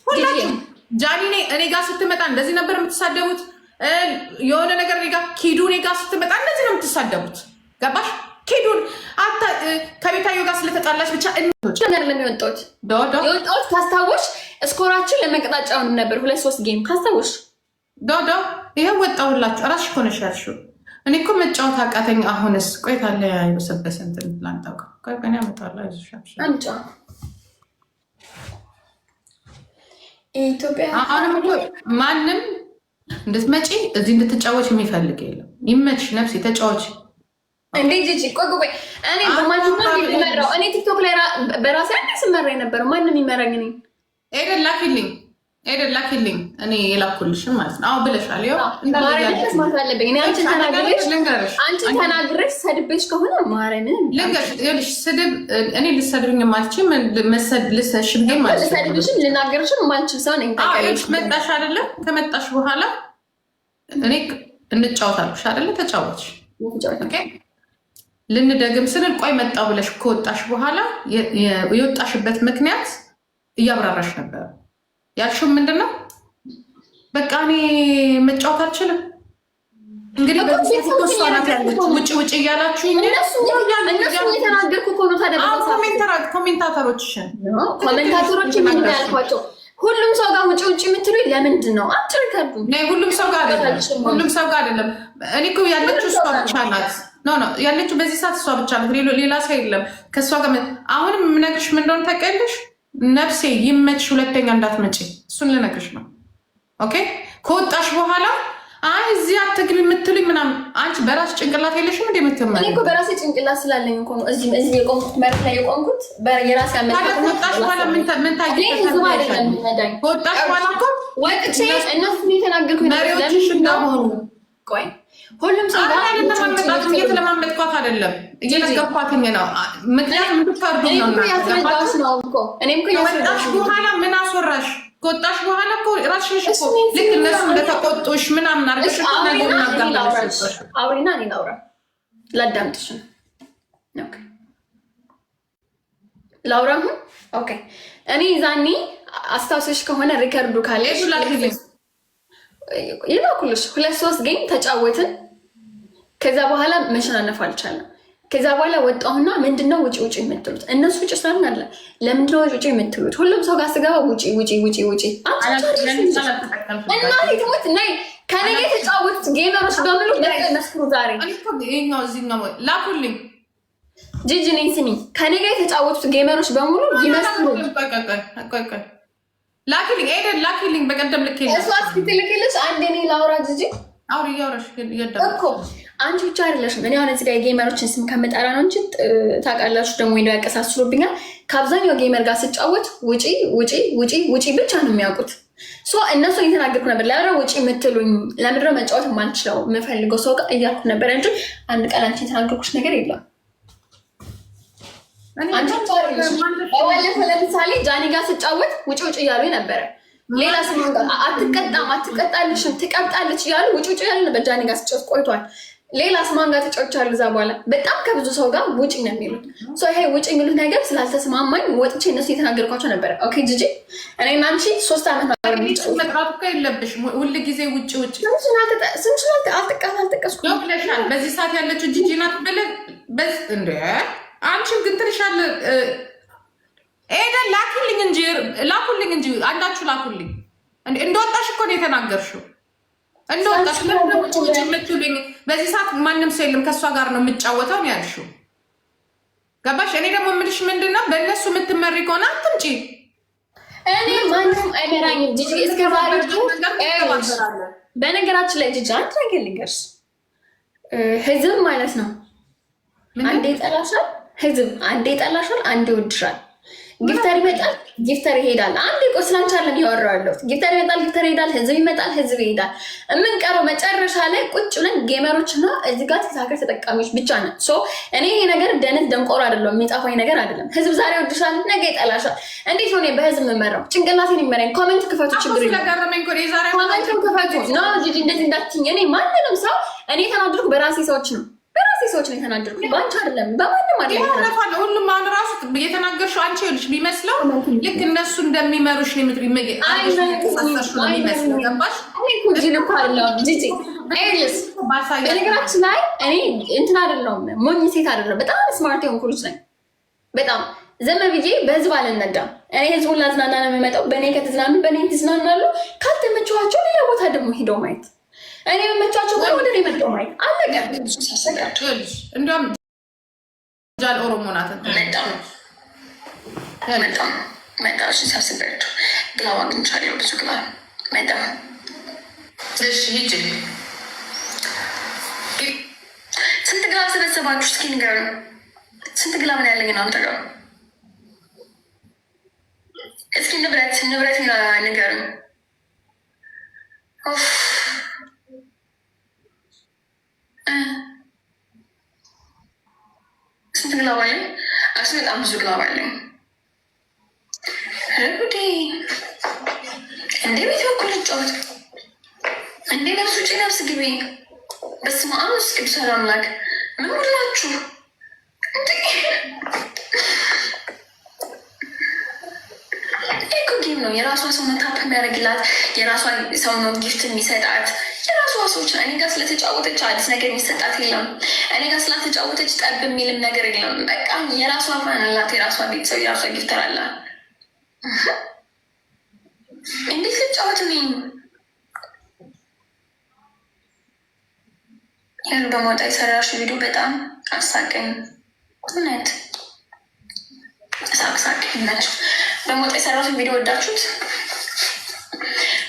ሁላችሁ ጃኒ እኔ ጋር ስትመጣ እንደዚህ ነበር የምትሳደቡት። የሆነ ነገር እኔ ጋር ኪዱ እኔ ጋር ስትመጣ እንደዚህ ነው የምትሳደቡት። ገባሽ? ኪዱን ከቤታዮ ጋር ስለተጣላች ብቻ ነገር ለሚወጣት የወጣት ካስታወሽ ስኮራችን ለመቀጣጫውንም ነበር 2-3 ጌም ካስታወሽ ዶዶ ይሄው ወጣሁላችሁ። እራስሽ እኮ ነሽ ያልሽው። እኔ እኮ መጫወት አቃተኝ። አሁንስ ቆይታለ የበሰበሰ እንትን ላንጣው ቆይ ቀን ያመጣላ ይዙሻሽ አንጫ ኢትዮጵያ አሁንም እኮ ማንም እንድትመጪ እዚህ እንድትጫወች የሚፈልግ የለም። ይመችሽ ነፍሴ ተጫወች። እንዴ ጂጂ ቆይ እኔ በማንም ነው የሚመራው። እኔ ቲክቶክ ላይ በራሴ አንዴ ስመራ ነበር። ማንም ይመራኝ ነኝ። ኤደን ላኪልኝ እኔ የላኩልሽም ማለት ነው። አዎ ብለሻል። ይኸው ማረንስ ማለት አለብኝ። እኔ አንቺን ተናግረሽ ሰድቤሽ ከሆነ ማረንን ልንገርሽ። ስድብ እኔ ልሰድብኝ ማልችም ልሰሽብኝ ማለት ነው። ልሰድብሽም ልናገርሽም ማልችል ሰው ነኝ። ታውቂያለሽ። መጣሽ አይደለ? ከመጣሽ በኋላ እኔ እንጫወታልኩሽ አይደለ? ተጫወትሽ። ኦኬ ልንደግም ስንል ቆይ መጣው ብለሽ ከወጣሽ በኋላ የወጣሽበት ምክንያት እያብራራሽ ነበር። ያልሽው ምንድን ነው? በቃ እኔ መጫወት አልችልም። እንግዲህ ውጭ እያላችሁኝ የተናገርኩ ኮሜንታተሮችሽን ምን ያልኳቸው ሁሉም ሰው ጋር ውጭ የምትሉ ለምንድን ነው? አትርከዱ። ሁሉም ሰው ጋር አይደለም። እኔ እኮ ያለችው እሷ ብቻ ናት። ያለችው በዚህ ሰዓት እሷ ብቻ ናት። ሌላ ሰው የለም ከእሷ ጋር። አሁንም የምነግርሽ ምን እንደሆነ ታውቂያለሽ? ነፍሴ ይመችሽ፣ ሁለተኛ እንዳትመጪ። እሱን ልነግርሽ ነው። ኦኬ ከወጣሽ በኋላ አይ እዚህ አትግቢ የምትሉኝ ምናምን፣ አንቺ በራስሽ ጭንቅላት የለሽም እንደ የምትመ እኔ እኮ በራሴ ጭንቅላት ስላለኝ እኮ ነው እዚህ የቆምኩት፣ መሬት ላይ የቆምኩት የራሴ አመለካከት። ከወጣሽ በኋላ ምን ታውቂያለሽ? ከወጣሽ በኋላ እኮ ወጥቼ እነሱ የተናገርኩኝ መሪዎችሽ እንደሆኑ ቆይ ሁሉም ሰው ጋር እየተለማመጥኳት አይደለም፣ እየነገርኳትኝ ነው። ምክንያቱም የምትፈርዱ ነው። ከወጣሽ በኋላ ምን አስወራሽ? ከወጣሽ በኋላ እኮ እራስሽ እኮ ልክ እነሱ እንደተቆጡሽ ምናምን አድርገሽ አውሪና እኔ ላውራ ላዳምጥሽ ነው። ላውራ አሁን ኦኬ። እኔ ዛኔ አስታውሰሽ ከሆነ ሪከርዱ ካለ ይላኩልሽ 2-3 ጌም ተጫወትን። ከዛ በኋላ መሸናነፍ አልቻለም። ከዛ በኋላ ወጣሁና ምንድነው ውጪ የምትሉት? እነሱ ውጪ ስለምን አለ ለምንድነው ውጪ የምትሉት? ሁሉም ሰው ጋር ስገባ ውጪ እናቴ ትሞት ነይ ከኔ ጋር የተጫወቱት ጌመሮች በሙሉ መስክሩ። ዛሬ ላኩልኝ ጂጂ ነኝ ስሚ፣ ከኔ ጋር የተጫወቱት ጌመሮች በሙሉ ይመስክሩ። ላኪልኝ ኤደን ላኪልኝ። በቀደም ልኬልኝ እሷ እስክትልክልሽ አንዴ እኔ ላውራ ጂጂ አውሪ እያወራሽ እኮ አንቺ ብቻ አይደለሽም። እኔ አሁን እዚህ ጋር የጌመሮችን ስም ከምጠራ ነው እንጂ ታውቃላችሁ ደግሞ ወይ ያቀሳስሩብኛል። ከአብዛኛው ጌመር ጋር ስጫወት ውጪ ብቻ ነው የሚያውቁት። እነሱ እየተናገርኩ ነበር። ለምንድነው ውጪ የምትሉኝ? ለምንድነው መጫወት የማልችለው? የምፈልገው ሰው ጋር እያልኩ ነበር እንጂ አንድ ቀን አንቺ የተናገርኩሽ ነገር የለም። ባለፈው ለምሳሌ ጃኒ ጋር ስጫወት ውጭ እያሉ ነበረ። ሌላ ስም አትቀጣልሽም ትቀብጣለች እያሉ ውጭ እያሉ ነበር። ጃኒ ጋር ስጫወት ቆይቷል። ሌላ ስማን ጋር ተጫውቻለሁ። እዛ በኋላ በጣም ከብዙ ሰው ጋር ውጭ ነው የሚሉት። ይሄ ውጭ የሚሉት ነገር ስላልተስማማኝ ወጥቼ እነሱ የተናገርኳቸው ነበረ። ኦኬ ጂጂ እኔና አንቺ 3 ዓመት መጥራት እኮ የለብሽም ሁል ጊዜ ውጭ ስንችል አልጠቀስኩም ብለሻል። በዚህ ሰዓት ያለችው ጂጂ ናት ብለን እንደ አንቺም ግን ትንሻል። ኤደን ላኩልኝ እንጂ አንዳችሁ ላኩልኝ። እንደወጣሽ እኮ ነው የተናገርሽው። እንደወጣሽ ውጭ የምትሉኝ በዚህ ሰዓት ማንም ሰው የለም ከእሷ ጋር ነው የምጫወተው ነው ያልሽው። ገባሽ? እኔ ደግሞ የምልሽ ምንድነው በእነሱ የምትመሪ ከሆነ አትምጪ። እኔ ማንም አይመራኝም ጂጂ እስከዛሬ። በነገራችን ላይ ጂጂ አንድ ነገር ልንገርሽ፣ ህዝብ ማለት ነው አንዴ ይጠላሻል፣ ህዝብ አንዴ ይጠላሻል፣ አንዴ ይወድሻል። ጊፍተር ይመጣል፣ ጊፍተር ይሄዳል። አንዴ ቆስላንቻ አለን ያወራለው። ጊፍተር ይመጣል፣ ጊፍተር ይሄዳል፣ ህዝብ ይመጣል፣ ህዝብ ይሄዳል። የምንቀረው መጨረሻ ላይ ቁጭ ብለን ጌመሮችና እዚህ ጋር ተሳከር ተጠቃሚዎች ብቻ ነን። እኔ ይሄ ነገር ደነት ደንቆሮ አይደለም፣ የሚጣፋኝ ነገር አይደለም። ህዝብ ዛሬ ይወድሻል፣ ነገ ይጠላሻል። እንዴት ነው በህዝብ የምመራው? ጭንቅላቴን ይመራኝ። ኮሜንት ክፈቱ፣ ችግር የለም። ኮሜንት ክፈቱ። ኖ ጂጂ እንደዚህ እንዳትኝ። እኔ ማንንም ሰው እኔ ተናድርኩ በራሴ ሰዎች ነው በራሴ ሰዎች ነው የተናገርኩት፣ በአንቺ አይደለም፣ በማንም አይደለም። ሁሉም አሁን ራሱ እየተናገርሽው አንቺ ይኸውልሽ ቢመስለው ልክ እነሱ እንደሚመሩሽ ነው የሚመስለው። ገባሽ? በነገራችን ላይ እኔ እንትን አይደለሁም፣ ሞኝ ሴት አይደለሁም። በጣም ስማርት የሆንኩ ልጅ ነኝ። በጣም ዘመ ብዬ በህዝብ አልነዳም። እኔ ህዝቡን ላዝናና ነው የምመጣው። በእኔ ከተዝናኑ በእኔ ትዝናናሉ። ካልተመቸኋቸው ሌላ ቦታ ደግሞ ሂደው ማየት። እኔ የመመቻቸው ጋር ወደ እኔ መጥተው ማየት አለቀ። እንዲያውም ጃል ኦሮሞ ናት መጣሽ ሳስበርቱ ግላዋ አግኝቻለሁ። ብዙ ግላ መጣ። እሺ ሂጂ። ስንት ግላ ሰበሰባችሁ? እስኪ ንገሩኝ። ስንት ግላ ምን ያለኝ ነው አንተ ጋር? እስኪ ንብረት ንገሩኝ። ስንት ግላብ አለኝ? አክቹዋሊ በጣም ብዙ ግላብ አለኝ። ጉዴ! እንዴ ቤት በኩል ልጫወት እንዴ? ነፍስ ውጭ ነፍስ ግቢ። በስመ አብ ወወልድ ወቅዱስ አምላክ። ምን ሁላችሁ እንዴ? እኮ ጌም ነው። የራሷ ሰው ነው ታፕ የሚያደርግላት፣ የራሷ ሰው ነው ጊፍት የሚሰጣት። የራሷ ሰዎች ነው። እኔ ጋር ስለተጫወተች አዲስ ነገር የሚሰጣት የለም። እኔ ጋር ስላልተጫወተች ጠብ የሚልም ነገር የለም። በቃ የራሷ ፋን አላት፣ የራሷ ቤተሰብ፣ የራሷ ጊፍተር አላት። እንዴት ልጫወት ነኝ? ይህን በማውጣ የሰራሽ ቪዲዮ በጣም አሳቀኝ። እውነት ሳቅሳቅ ናቸው። በማውጣ የሰራሽን ቪዲዮ ወዳችሁት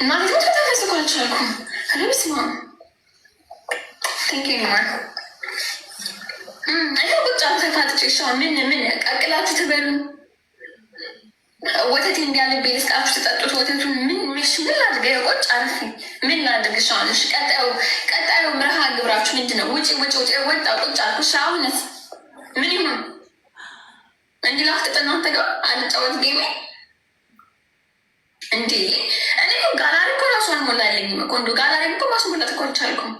እና ቪዲዮ ተተፈስኩ አልቻልኩም። ረብስማ ቴንክ ዩ ኒማር ቁጫ ተፋጥጭሻ ምን ቀቅላችሁ ትበሉ። ወተት እንዲያልብ ልስጣችሁ ትጠጡት። ወተቱን ምን ላድርገ? ቆጭ አርፊ ምን ላድርግሽ? አሁንሽ ቀጣዩ ምርሃ ግብራችሁ ምንድን ነው? ውጭ ወጣ ቁጭ አልኩሽ። አሁንስ ምን ይሁን? እንዲህ ላፍጥጥ እናንተ ጋር አልጫወት ጌሜ እንዴ? እኔ ጋላሪ እኮ ራሱ አልሞላለኝም እኮ እንዶ ጋላሪ እኮ ማስሞላት እኮ አልቻልኩም።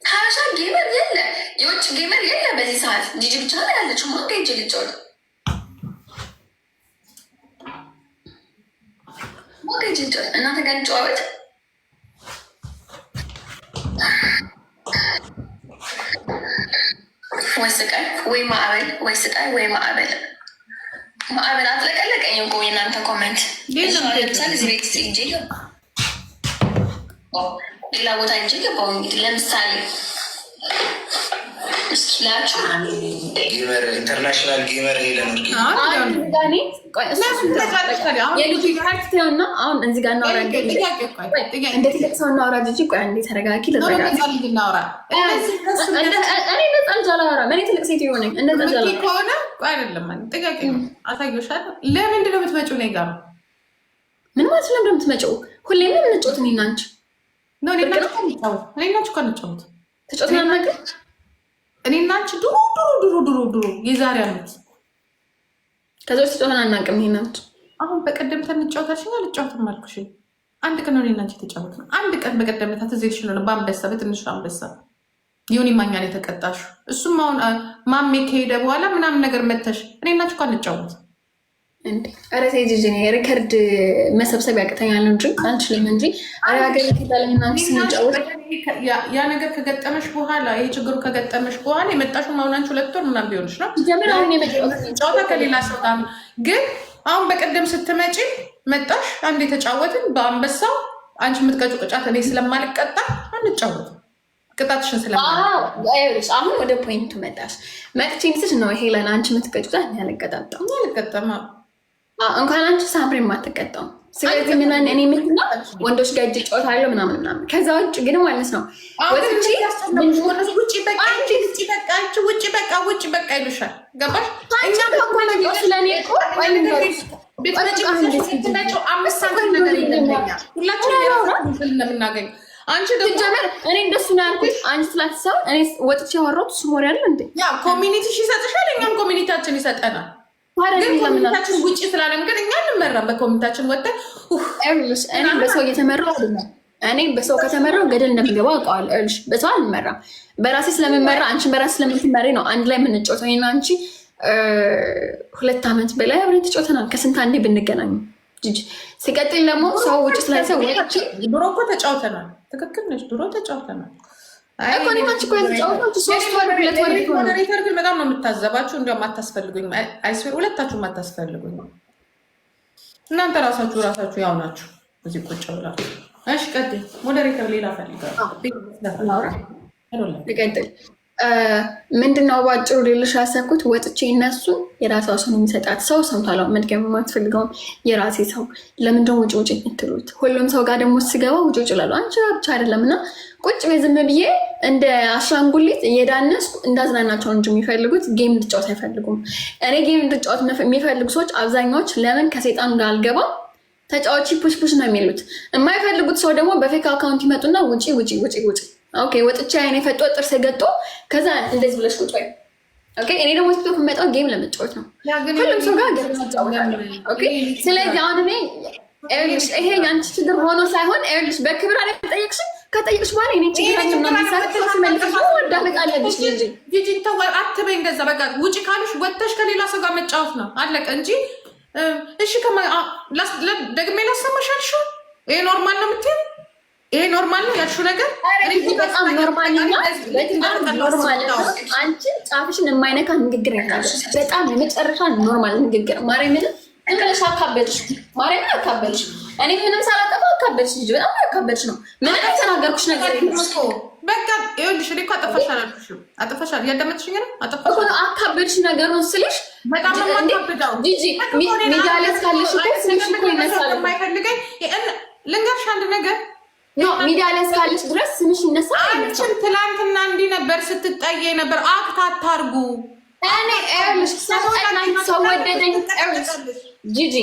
ሀበሻ ጌመር የለ፣ የውጭ ጌመር የለ። በዚህ ሰዓት ጂጂ ብቻ ነው ያለችው። ማን ጋር ሂጅ ልጫወት? እናንተ ጋር እንጨዋወት። ወይ ስቃይ ወይ ማዕበል፣ ወይ ስቃይ ወይ ማዕበል። ማዕበል አጥለቀለቀኝ እኮ የእናንተ ኮመንት። ለምሳሌ እዚህ ቤት እንጂ ሌላ ቦታ እንጂ ገባሁ። እንግዲህ ለምሳሌ እስኪላችሁ ኢንተርናሽናል ጌመር ሄለን አሁን እዚህ ጋር እናውራ። እንደ ትልቅ ሰው እናውራ። ጅ ቆይ አንዴ ተረጋጊ። እኔ ነፃ ልጅ አላወራም። እኔ ትልቅ ሴት የሆነኝ ከሆነ አይደለም ጥያቄ አሳየሻለሁ። ለምንድን ነው የምትመጪው? እኔ ጋር ምን ማለት ነው እንደምትመጪው? ሁሌም የምንጫወት እኔ እና አንቺ ከንጫወት ተጫወትና ነገር እኔ እና አንቺ ድሮ የዛሬ ዓመት ከዛ ውስጥ ተጫወተን አናውቅም። ይሄ ናት። አሁን በቀደም ተንጫወታሽኝ አልጫወትም አልኩሽ። አንድ ቀን ነው እኔ እና አንቺ የተጫወትነው። አንድ ቀን በቀደም ታት ዜሽ ነው በአንበሳ በትንሹ አንበሳ ዮኒ ማኛን የተቀጣሹ። እሱም አሁን ማሜ ከሄደ በኋላ ምናምን ነገር መተሽ እኔ እና አንቺ እኮ አንጫወት እንዴ? ኧረ ሴጅ ሪከርድ መሰብሰብ ያቅተኛል እንጂ አንችልም እንጂ ሀገር ከዳለና ስንጫወት ያ ነገር ከገጠመሽ በኋላ ይሄ ችግሩ ከገጠመሽ በኋላ የመጣሽው አሁን አንቺ 2 ወር ምናምን ቢሆንሽ ነው ጨዋታ ከሌላ ሰው ጋር። ግን አሁን በቀደም ስትመጪ መጣሽ አንድ የተጫወትን በአንበሳው አንቺ የምትቀጩ ቅጫት እኔ ስለማልቀጣ አንጫወት ቅጣትሽን ስለማልቀጣ። አሁን ወደ ፖይንቱ መጣሽ። መጥቼ ነው ይሄ ለና አንቺ የምትቀጩት አልቀጣም እንኳን አንቺ ሳምሪ የማትቀጣው። ስለዚህ ምን እኔ ምንና ወንዶች ጋር እጅ ጨዋታለሁ ምናምን። ከዛ ውጭ ግን ማለት ነው ውጭ በቃ ይሉሻል። ገባሽ? ስለኔ አንቺ ጀመር እኔ እንደሱ ነው ያልኩት። አንቺ ስላትሰው እኔ ወጥቼ ያወራሁት እሱ ሞሪ አይደል እንዴ? ያ ኮሚኒቲሽ ይሰጥሻል፣ እኛም ኮሚኒቲያችን ይሰጠናል። ግን ኮሚኒቲያችን ውጪ ስላለን ግን እኛ እንመራም። በኮሚኒቲያችን ወጥተን እኔ በሰው እየተመራው አይደለም። እኔ በሰው ከተመራው ገደል እንደምገባ አውቀዋለሁ። እርሽ በሰው አልመራም። በራሴ ስለምመራ አንቺን በራሴ ስለምትመሪ ነው አንድ ላይ የምንጫወተው። እኔና አንቺ 2 ዓመት በላይ አብረን ተጫውተናል። ከስንት አንዴ ብንገናኝ ጂጂ። ሲቀጥል ደግሞ ሰው ውጭ ስላይሰው ድሮ እኮ ተጫውተናል። ትክክል ነች። ድሮ ተጫውተናል እኮ እኔና አንቺ እኮ የተጫወትነው 3 ወር 2 ወር ቢሆን ሞዴሬተር ግን በጣም ነው የምታዘባችሁ። እንዲያውም አታስፈልጉኝ። አይስዌር ሁለታችሁም አታስፈልጉኝ። እናንተ ራሳችሁ ያው ናችሁ እዚህ ቁጭ ብላችሁ። እሺ ቀጥይ። ሞዴሬተር ሌላ ፈልጋለሁ። ልቀጥል። ምንድነው ባጭሩ ልልሽ ያሰብኩት ወጥቼ እነሱ የራሷ ሰው የሚሰጣት ሰው ሰምታለሁ። መድገም የማትፈልገውን የራሴ ሰው ለምንድነው ውጭ ውጭ የምትሉት? ሁሉም ሰው ጋር ደግሞ ስገባ ውጭ ውጭ እላለሁ። አንቺ ብቻ አይደለም እና ቁጭ ዝም ብዬ እንደ አሻንጉሊት እየዳነስኩ እንዳዝናናቸው እንጂ የሚፈልጉት ጌም እንድጫወት አይፈልጉም። እኔ ጌም እንድጫወት የሚፈልጉ ሰዎች አብዛኛዎች ለምን ከሴጣን ጋር አልገባም ተጫዋች ፑሽ ነው የሚሉት። የማይፈልጉት ሰው ደግሞ በፌክ አካውንት ይመጡና ውጪ ውጪ ውጪ ውጪ። ኦኬ ወጥቼ አይኔ ፈጦ ጥርስ ገጦ ከዛ እንደዚህ ብለሽ ቁጭ በይ። ኦኬ እኔ ደግሞ ስልክ የምመጣው ጌም ለመጫወት ነው። ሁሉም ሰው ጋር ጌም ተጫወታለሁ። ኦኬ ስለዚህ አሁን እኔ ይሄ ያንቺ ችግር ሆኖ ሳይሆን ኤርልሽ በክብር አለ ጠይቅሽ ከጠይቅሽ በኋላ እኔ ችግራችን ነው የሚሳተፍ መልክሽ ወዳመጥ አለብሽ ልጅ ጂጂ ተወው አትበይ እንደዛ። በቃ ውጪ ካሉሽ ወጥተሽ ከሌላ ሰው ጋር መጫወት ነው አለቀ እንጂ እሺ ደግሜ ላሰማሽ አልሽው። ይሄ ኖርማል ነው የምትይው? ይሄ ኖርማል ነው ያልሽው ነገር በጣም ኖርማል ነው። አንቺ ጫፍሽን የማይነካ ንግግር ያለሽ በጣም የመጨረሻ ኖርማል ንግግር ማርያምን እንግሊሽ አካበልሽ ማርያምን አካበልሽ። እኔ ምንም ሳላጠፋ አካበልሽ ልጅ በጣም አካበልሽ ነው። ምንም ተናገርኩሽ ነገር የለም። በቃ ይኸውልሽ እኔ እኮ አጠፋሻል አልኩሽም። አጠፋሻል እያዳመጥሽኝ ነው። አጠፋሻል አካበልሽ ነገሩን ስልሽ በጣም ነው የማካብደው። ጂጂ ሚዲያ ላይ እስካለሽ እኮ ስልሽ እኮ ይነሳል። የማይፈልገኝ ልንገርሽ አንድ ነገር ሚዲያ ላይ እስካለሽ ድረስ ስምሽ ይነሳል። አንቺም ትላንትና እንዲህ ነበር ስትጠየ ነበር። አክት አታርጉ። እኔ ኤርልሽ ሰው ወደደኝ። ኤርልሽ ጂጂ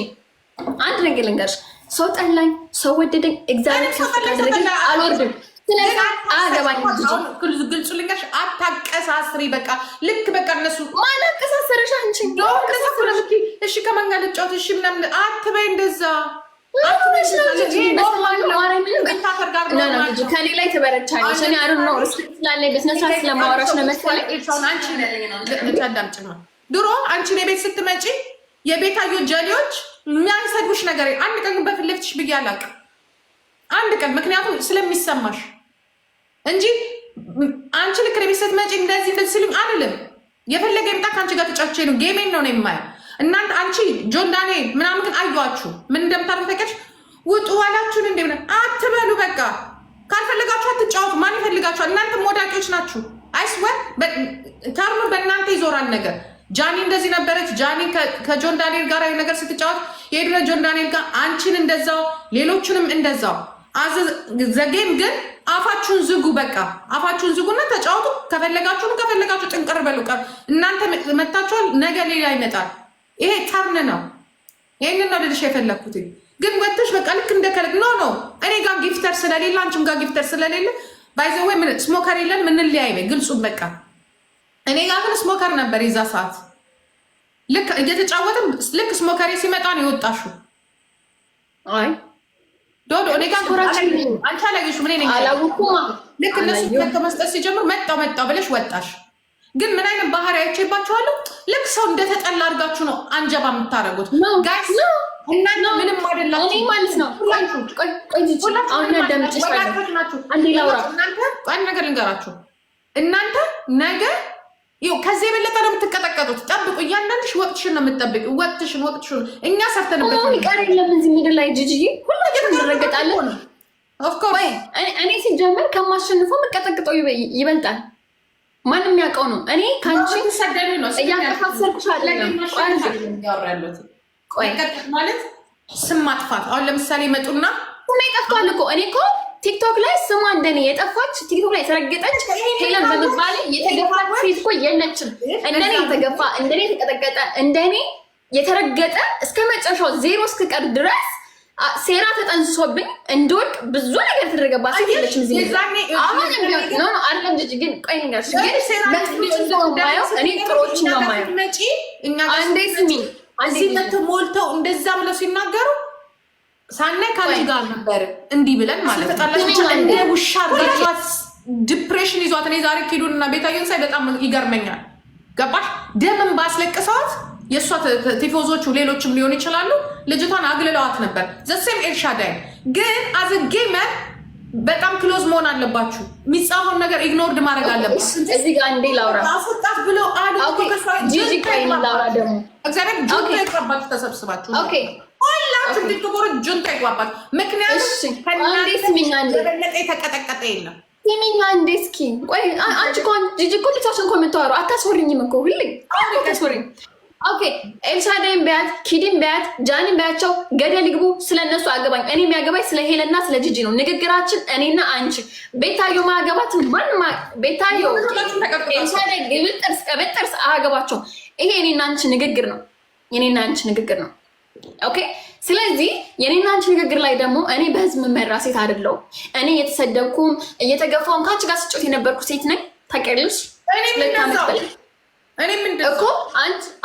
አንድ ነገር ልንገርሽ፣ ሰው ጠላኝ፣ ሰው ወደደኝ፣ እግዚአብሔር ከፍ ካደረገኝ አልወርድም። ስለዚህ አገባኝ። ግልጹ ልንገርሽ፣ አታቀሳስሪ። በቃ ልክ በቃ እነሱ ማላቀሳሰረሽ አንቺ እሺ ከማን ጋር ልጫወት እሺ ምናምን አትበይ እንደዛ ከኔ ላይ ትበረቻለሽ። እኔ አሩ ነው ስላለኝ በስነስርዓት ስለማወራሽ ነው መሰለኝ። ድሮ አንቺ ቤት ስትመጪ የቤታዮ ጀሌዎች የሚያሰዱሽ ነገር አንድ ቀን በፊት ለፊትሽ ብዬ አላውቅም። አንድ ቀን ምክንያቱም ስለሚሰማሽ እንጂ አንቺ ልክ ቤት ስትመጪ እንደዚህ ሲሉኝ አልልም። የፈለገ ይምጣ ከአንቺ ጋር ተጫውቼ ነው ጌሜን ነው የማየው። እናንተ አንቺ ጆን ዳንኤል ምናምን ግን አየኋችሁ ምን እንደምታደርጉ ተቀጭ ውጡ ዋላችሁን እንዴ አትበሉ። በቃ ካልፈልጋችሁ አትጫወቱ። ማን ይፈልጋችኋል? እናንተ ሞዳቂዎች ናችሁ። አይስወር ተርሙ በእናንተ ይዞራል ነገር። ጃኒ እንደዚህ ነበረች። ጃኒ ከጆን ዳንኤል ጋር ነገር ስትጫወት የሄድነ ጆን ዳንኤል ጋር አንቺን እንደዛው ሌሎችንም እንደዛው ዘጌም ግን አፋችሁን ዝጉ። በቃ አፋችሁን ዝጉና ተጫወቱ። ከፈለጋችሁ ጥንቅር በሉ። እናንተ መታችኋል፣ ነገ ሌላ ይመጣል። ይሄ ተርን ነው። ይሄንን ነው ልልሽ የፈለኩት። ግን ወጥተሽ በቃ ልክ እንደከለግ ኖ እኔ ጋር ጊፍተር ስለሌለ አንቺም ጋር ጊፍተር ስለሌለ ባይዘው ወይ ስሞከር የለን ምን ለያይ ግልጹን በቃ እኔ ጋር ግን ስሞከር ነበር የዛ ሰዓት። ልክ እየተጫወተም ልክ ስሞከሬ ሲመጣ ነው የወጣሽው። አይ ዶዶ እኔ ጋር ኮራችን አንቺ አላየሽው ምን ነኝ አላውኩም። ልክ እነሱ ከመስጠት ሲጀምር መጣው ብለሽ ወጣሽ። ግን ምን አይነት ባህሪ አይቼባችኋለሁ። ልክ ሰው እንደተጠላ አድርጋችሁ ነው አንጀባ የምታደርጉት ጋይስ። እናንተ ምንም አይደላችሁ። እኔ ማለት ነው ቆይ አሁን ያዳምጪሽ ናችሁ። አንዴ ላውራ። እናንተ አንድ ነገር ልንገራችሁ። እናንተ ነገ ይኸው ከዚህ የበለጠ ነው የምትቀጠቀጡት። ጠብቁ። እያንዳንድሽ ወቅትሽን ነው የምትጠብቂው። ወቅትሽን እኛ ሰርተንበት ነው ይቀር የለም እዚህ ምድር ላይ ጂጂዬ ሁላችንም እንረገጣለን። ኦፍኮርስ እኔ ሲጀመር ከማሸንፈው የምቀጠቅጠው ይበልጣል። ማንም ያውቀው ነው። እኔ ካንቺ ሰደሉ ነው እያከፋሰርኩሽ አይደለም። ቆይ ማለት ስም ማጥፋት። አሁን ለምሳሌ መጡና ስሜ ጠፍቷል እኮ እኔ እኮ ቲክቶክ ላይ ስሟ እንደኔ የጠፋች ቲክቶክ ላይ የተረገጠች ሄለን በመባል የተገፋች ሴት እኮ የለችም። እንደኔ የተገፋ እንደኔ የተቀጠቀጠ እንደኔ የተረገጠ እስከ መጨረሻው ዜሮ እስክቀር ድረስ ሴራ ተጠንስሶብኝ እንድወድቅ ብዙ ነገር የተደረገባት ሴት የለችም። አሁን ቢሆን ነው አይደለም ልጅ ግን ቆይ ንገርሽ ግን መጥፎችን ነው የማየው እኔ ጥሩዎችን ነው የማየው። አንዴ ስሚ እዚህ መተው ሞልተው እንደዛ ብለው ሲናገሩ ሳናይ ከአንቺ ጋር ነበር እንዲህ ብለን ማለት እንደ ውሻ አርጋችኋት ዲፕሬሽን ይዟት። እኔ ዛሬ ኪዱንና ቤታየን ሳይ በጣም ይገርመኛል። ገባሽ? ደምን ባስለቅሰዋት የእሷ ቲፎዞቹ ሌሎችም ሊሆን ይችላሉ ልጅቷን አግልለዋት ነበር። ዘሴም ኤልሻዳይ ግን አዘ ጌመር በጣም ክሎዝ መሆን አለባችሁ። የሚጻፈውን ነገር ኢግኖርድ ማድረግ አለባችሁ። እዚህ ጋር እንዴ ላውራ አስወጣት ብለው አሉ። ጂጂ ቀይን ላውራ ደግሞ እግዚአብሔር ጁንታ ይቅረባችሁ። ተሰብስባችሁ ሁላችሁ ቲክቶከሮች ጁንታ ይቅረባችሁ። ምክንያቱም ከእናንተ የበለጠ የተቀጠቀጠ የለም። ሲሚኛ እንዴ እስኪ ቆይ አንቺ እኮ ጂጂ እኮ ልቻችን እኮ የምታወሩ አታስወሪኝም እኮ ሁሌ አታስወሪኝ። ኦኬ ኤልሻዳይን በያት፣ ኪዲን በያት፣ ጃኒን በያቸው፣ ገደል ይግቡ። ስለነሱ አገባኝ። እኔ የሚያገባኝ ስለ ሄለና ስለ ጂጂ ነው ንግግራችን። እኔና አንቺ ቤታዮ ማገባት ማንም ቤታዮ ኤልሻዳይ ግብጥርስ ቀበጥርስ አገባቸው። ይሄ እኔና አንቺ ንግግር ነው። የኔና አንቺ ንግግር ነው። ኦኬ ስለዚህ የኔና አንቺ ንግግር ላይ ደግሞ እኔ በህዝብ መመራ ሴት አይደለሁም። እኔ እየተሰደብኩም እየተገፋውም ከአንቺ ጋር ስጮት የነበርኩ ሴት ነኝ። ታውቂያለሽ? እኔ ምንድን እኮ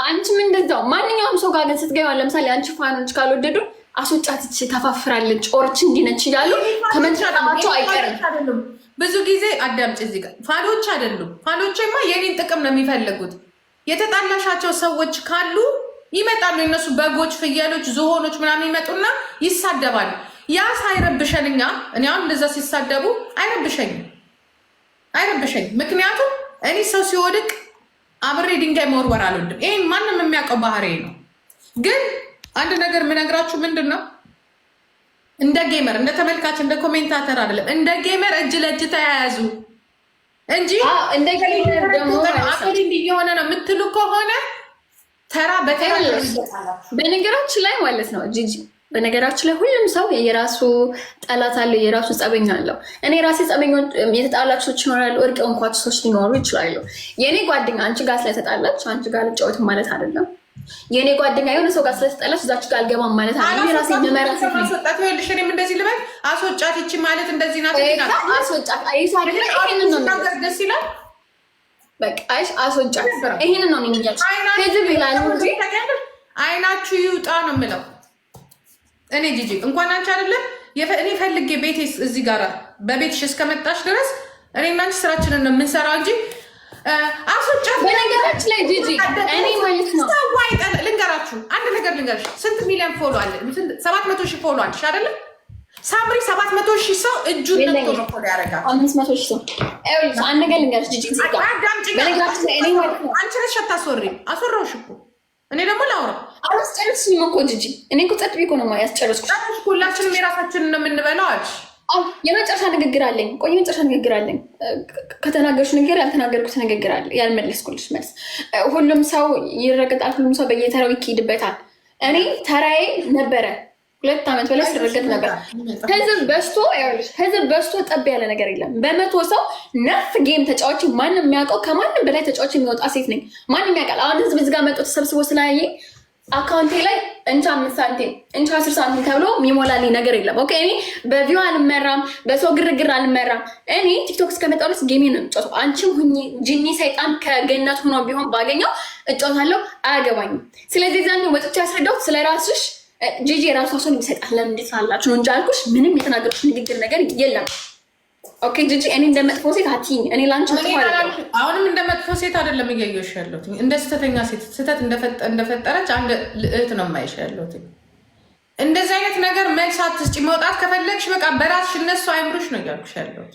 አንቺ ምን እንደዛው ማንኛውም ሰው ጋር ግን ስትገባ ለምሳሌ አንቺ ፋኖች ካልወደዱ አስወጫትች ተፋፍራለች ኦርች እንዲነች እያሉ ከመንጫጣቸው አይቀርም። ብዙ ጊዜ አዳምጭ። እዚህ ጋር ፋኖች አይደሉም። ፋኖችማ የኔን ጥቅም ነው የሚፈልጉት። የተጣላሻቸው ሰዎች ካሉ ይመጣሉ። እነሱ በጎች፣ ፍየሎች፣ ዝሆኖች ምናምን ይመጡና ይሳደባሉ። ያ ሳይረብሸን እኔ አሁን እንደዛ ሲሳደቡ አይረብሸኝም። ምክንያቱም እኔ ሰው ሲወድቅ አብሬ ድንጋይ መወርወር አልወድም። ይሄን ማንም የሚያውቀው ባህሪ ነው። ግን አንድ ነገር የምነግራችሁ ምንድን ነው፣ እንደ ጌመር እንደ ተመልካች እንደ ኮሜንታተር አይደለም፣ እንደ ጌመር እጅ ለእጅ ተያያዙ እንጂ እንደ ጌመር ደግሞ እንዲህ የሆነ ነው የምትሉ ከሆነ ተራ በተራ በነገራችን ላይ ማለት ነው ጂጂ፣ በነገራችን ላይ ሁሉም ሰው የራሱ ጠላት አለው፣ የራሱ ጸበኛ አለው። እኔ ራሴ ጸበኞች የተጣላችሁ ሰዎች ይኖራሉ፣ እርቅ እንኳን ሰዎች ሊኖሩ ይችላሉ። የኔ ጓደኛ አንቺ ጋር ስለተጣላች አንቺ ጋር ልጫወትም ማለት አይደለም። የኔ ጓደኛ የሆነ ሰው ጋር ስለተጣላች እዛች ጋር አልገባም ማለት አይደለም። የራሴ መመራት ነው። አስወጣት ይልሽ እኔም እንደዚህ ልበል፣ አስወጫት ይቺ ማለት እንደዚህ ናት። አስወጫት አይሳ አይደለም። ይሄንን ነው ነገር ደስ ይላል። በቃ አይሽ አስወጫት። ይሄንን ነው የሚያጭ ከዚህ ይላል እንጂ አይናችሁ ይውጣ ነው የምለው እኔ ጂጂ። እንኳን አንቺ አይደለም እኔ ፈልጌ ቤቴ እዚህ ጋር በቤትሽ እስከመጣሽ ድረስ እኔ እና አንቺ ስራችንን ነው የምንሰራው እንጂ አስወጫት። በነገራችን ላይ ጂጂ እኔ ማለት ነው ልንገራችሁ አንድ ነገር ልንገርሽ። ስንት ሚሊዮን ፎሎ አለ? 700,000 ፎሎ አለሽ አይደለም? ሳምሪ 700,000 ሰው እጁን ነክቶ ነው ፎሎ ያደርጋል። 500,000 ሰው አይውልሽ። አንድ ነገር ልንገርሽ ጂጂ ዚጋ በነገራችን ላይ እኔ ማለት ነው አንቺ ነሽ አታስወሪም። አስወራውሽ እኮ እኔ ደግሞ ላውራ አላስጨርስሽም እኮ ጂጂ። እኔ እኮ ጸጥ ብዬ እኮ ነው ያስጨርስኩሽ። ሁላችንም የራሳችንን ነው የምንበላው አልሽ። የመጨረሻ ንግግር አለኝ። ቆይ የመጨረሻ ንግግር አለኝ። ከተናገርሽ ንግግር ያልተናገርኩት ንግግር አለ፣ ያልመለስኩልሽ መልስ። ሁሉም ሰው ይረገጣል፣ ሁሉም ሰው በየተራው ይሄድበታል። እኔ ተራዬ ነበረ 2 ዓመት በላይ ስረገጥ ነበር። ህዝብ በዝቶ ጠብ ያለ ነገር የለም። በመቶ ሰው ነፍ ጌም ተጫዋች ማንም የሚያውቀው ከማንም በላይ ተጫዋች የሚወጣ ሴት ነኝ። ማንም ያውቃል። አሁን ህዝብ እዚህ ጋር መጥቶ ተሰብስቦ ስላየ አካውንቴ ላይ እንቻ 5 ሳንቲም እንቻ 10 ሳንቲም ተብሎ የሚሞላልኝ ነገር የለም። ኦኬ እኔ በቪው አልመራም፣ በሰው ግርግር አልመራም። እኔ ቲክቶክ እስከመጣሁ ድረስ ጌሜ ነው የምጫወተው። አንቺም ሁኚ ጂኒ ሰይጣን ከገነት ሆኖ ቢሆን ባገኘው እጫወታለሁ፣ አያገባኝም። ስለዚህ ዛኔ ወጥቼ ያስረዳሁት ስለራስሽ ጂጂ የራሷ ሰው ይሰጣል። ለምን እንዴት አላችሁ ነው እንጂ አልኩሽ። ምንም የተናገርኩሽ ንግግር ነገር የለም። ኦኬ ጂጂ እኔ እንደመጥፎ ሴት አትይኝ። እኔ ላንቺ መጥፎ አይደለም። አሁንም እንደመጥፎ ሴት አይደለም እያየሁሽ ያለሁት። እንደ ስተተኛ ሴት ስተት እንደፈጠረች አንድ ልዕልት ነው የማይሽ ያለሁት። እንደዚህ አይነት ነገር መልስ አትስጪ። መውጣት ከፈለግሽ በቃ በራስሽ እነሱ አይምሮሽ ነው እያልኩሽ ያለሁት።